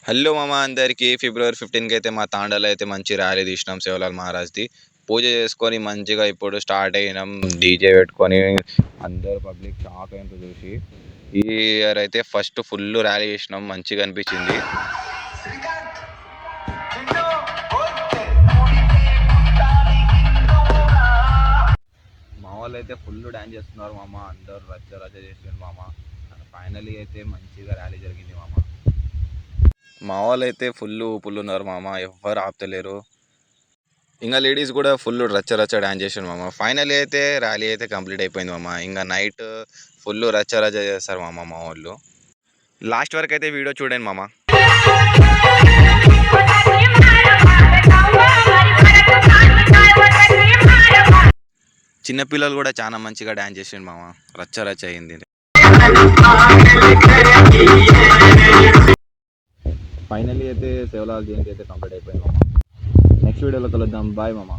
Hello మామ అందరికీ ఫిబ్రవరి 15కి అయితే మా తాండాలో అయితే మంచి ర్యాలీ తీసినాం శివలాల్ మహారాజ్ది. పూజ చేసుకొని మంచిగా ఇప్పుడు స్టార్ట్ అయినాం. డీజే పెట్టుకొని అందరు పబ్లిక్ షాక్ అయింది చూసి. ఈ ఇయర్ అయితే ఫస్ట్ ఫుల్ ర్యాలీ చేసినాం, మంచిగా అనిపించింది. మా వాళ్ళు అయితే ఫుల్ డ్యాన్స్ చేస్తున్నారు మామ, అందరు రచ్చ రచ్చ చేస్తున్నారు మామ. ఫైనలీ అయితే మంచిగా ర్యాలీ జరిగింది మామ. మా వాళ్ళు అయితే ఫుల్ ఊపులు ఉన్నారు మామ, ఎవ్వరు ఆపుతలేరు. ఇంకా లేడీస్ కూడా ఫుల్ రచ్చ రచ్చ డ్యాన్స్ చేసారు మామ. ఫైనల్ అయితే ర్యాలీ అయితే కంప్లీట్ అయిపోయింది మామ. ఇంకా నైట్ ఫుల్ రచ్చ రచ్చ చేస్తారు మామ మా వాళ్ళు. లాస్ట్ వరకు అయితే వీడియో చూడండి మామ. చిన్నపిల్లలు కూడా చాలా మంచిగా డ్యాన్స్ చేసిండు మామ, రచ్చ రచ్చ అయింది. ఫైనల్లీ అయితే శివలాల్ జయంతి అయితే కంప్లీట్ అయిపోయింది మామ. నెక్స్ట్ వీడియోలో కలుద్దాం, బాయ్ మామ.